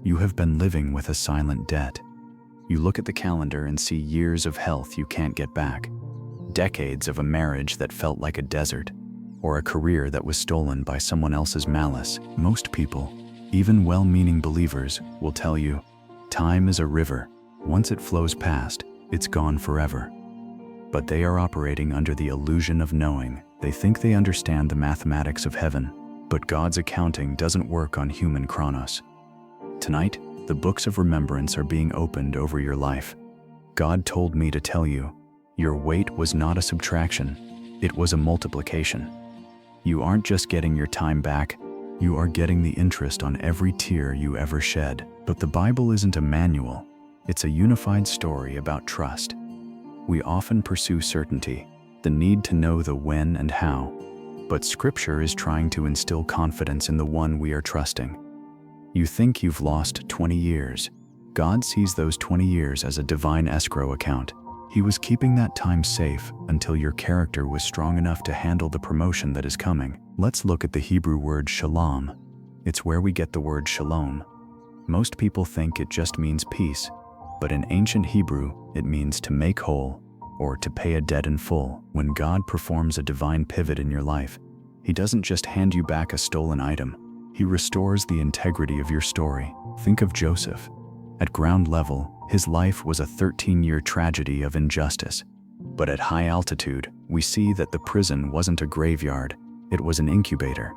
You have been living with a silent debt. You look at the calendar and see years of health you can't get back, decades of a marriage that felt like a desert, or a career that was stolen by someone else's malice. Most people, even well-meaning believers, will tell you, time is a river. Once it flows past, it's gone forever. But they are operating under the illusion of knowing. They think they understand the mathematics of heaven, but God's accounting doesn't work on human chronos. Tonight, the books of remembrance are being opened over your life. God told me to tell you, your wait was not a subtraction, it was a multiplication. You aren't just getting your time back, you are getting the interest on every tear you ever shed. But the Bible isn't a manual, it's a unified story about trust. We often pursue certainty, the need to know the when and how, but Scripture is trying to instill confidence in the one we are trusting. You think you've lost 20 years. God sees those 20 years as a divine escrow account. He was keeping that time safe until your character was strong enough to handle the promotion that is coming. Let's look at the Hebrew word shalom. It's where we get the word shalom. Most people think it just means peace, but in ancient Hebrew, it means to make whole or to pay a debt in full. When God performs a divine pivot in your life, He doesn't just hand you back a stolen item. He restores the integrity of your story. Think of Joseph. At ground level, his life was a 13-year tragedy of injustice. But at high altitude, we see that the prison wasn't a graveyard, it was an incubator.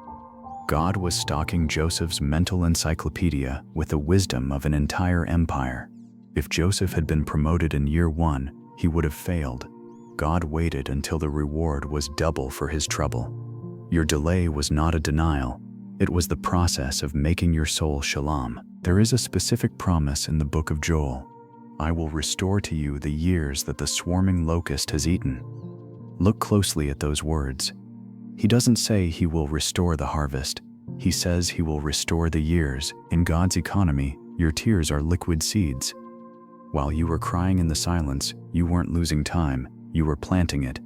God was stocking Joseph's mental encyclopedia with the wisdom of an entire empire. If Joseph had been promoted in year 1, he would have failed. God waited until the reward was double for his trouble. Your delay was not a denial. It was the process of making your soul shalom. There is a specific promise in the book of Joel. I will restore to you the years that the swarming locust has eaten. Look closely at those words. He doesn't say he will restore the harvest. He says he will restore the years. In God's economy, your tears are liquid seeds. While you were crying in the silence, you weren't losing time, you were planting it.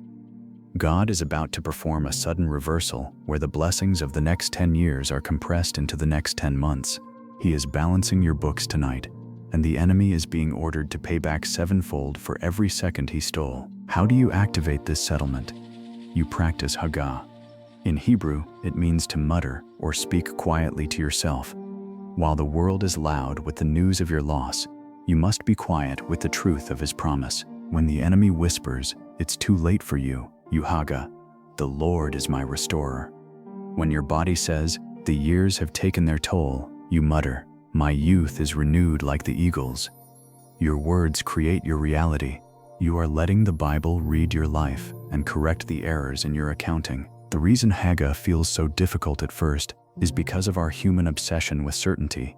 God is about to perform a sudden reversal where the blessings of the next 10 years are compressed into the next 10 months. He is balancing your books tonight, and the enemy is being ordered to pay back sevenfold for every second he stole. How do you activate this settlement? You practice Hagah. In Hebrew, it means to mutter or speak quietly to yourself. While the world is loud with the news of your loss, you must be quiet with the truth of his promise. When the enemy whispers, it's too late for you, you Hagah, the Lord is my restorer. When your body says, the years have taken their toll, you mutter, my youth is renewed like the eagles. Your words create your reality. You are letting the Bible read your life and correct the errors in your accounting. The reason Hagah feels so difficult at first is because of our human obsession with certainty.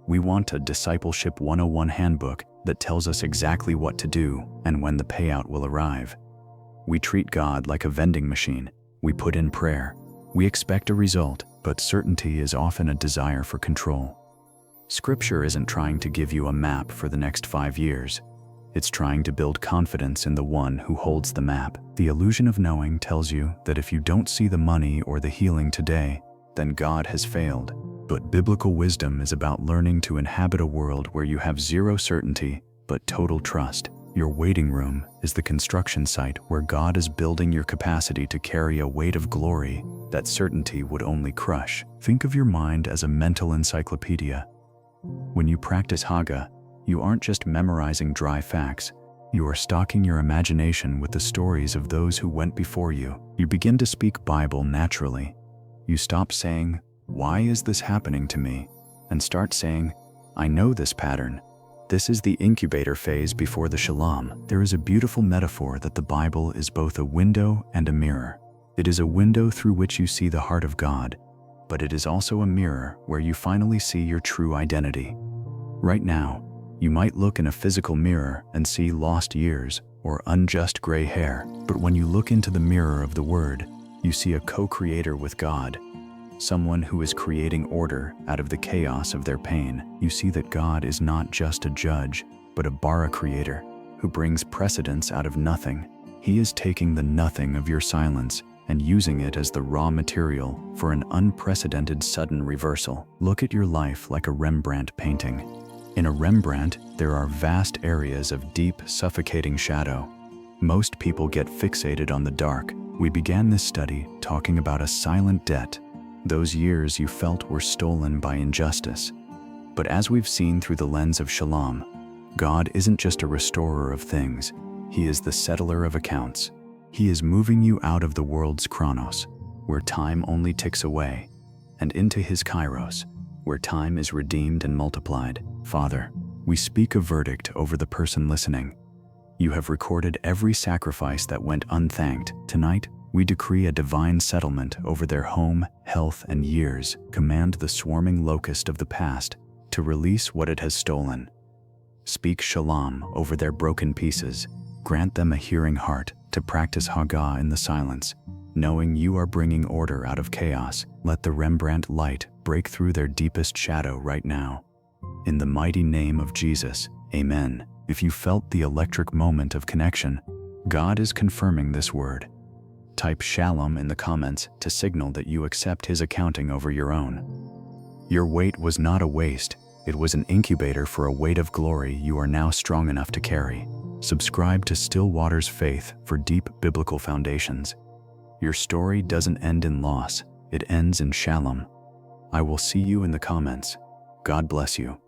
We want a Discipleship 101 handbook that tells us exactly what to do and when the payout will arrive. We treat God like a vending machine. We put in prayer. We expect a result, but certainty is often a desire for control. Scripture isn't trying to give you a map for the next 5 years. It's trying to build confidence in the one who holds the map. The illusion of knowing tells you that if you don't see the money or the healing today, then God has failed. But biblical wisdom is about learning to inhabit a world where you have zero certainty, but total trust. Your waiting room is the construction site where God is building your capacity to carry a weight of glory that certainty would only crush. Think of your mind as a mental encyclopedia. When you practice Hagah, you aren't just memorizing dry facts. You are stocking your imagination with the stories of those who went before you. You begin to speak Bible naturally. You stop saying, "Why is this happening to me?" and start saying, "I know this pattern." This is the incubator phase before the shalom. There is a beautiful metaphor that the Bible is both a window and a mirror. It is a window through which you see the heart of God, but it is also a mirror where you finally see your true identity. Right now, you might look in a physical mirror and see lost years or unjust gray hair, but when you look into the mirror of the Word, you see a co-creator with God, someone who is creating order out of the chaos of their pain. You see that God is not just a judge, but a bara creator who brings precedence out of nothing. He is taking the nothing of your silence and using it as the raw material for an unprecedented sudden reversal. Look at your life like a Rembrandt painting. In a Rembrandt, there are vast areas of deep, suffocating shadow. Most people get fixated on the dark. We began this study talking about a silent debt, those years you felt were stolen by injustice. But as we've seen through the lens of Shalam, God isn't just a restorer of things, He is the settler of accounts. He is moving you out of the world's chronos, where time only ticks away, and into His kairos, where time is redeemed and multiplied. Father, we speak a verdict over the person listening. You have recorded every sacrifice that went unthanked. Tonight, we decree a divine settlement over their home, health, and years. Command the swarming locust of the past to release what it has stolen. Speak shalom over their broken pieces. Grant them a hearing heart to practice Hagah in the silence, knowing you are bringing order out of chaos. Let the Rembrandt light break through their deepest shadow right now. In the mighty name of Jesus, amen. If you felt the electric moment of connection, God is confirming this word. Type Shalom in the comments to signal that you accept His accounting over your own. Your wait was not a waste. It was an incubator for a weight of glory you are now strong enough to carry. Subscribe to Still Waters Faith for deep biblical foundations. Your story doesn't end in loss, it ends in Shalom. I will see you in the comments. God bless you.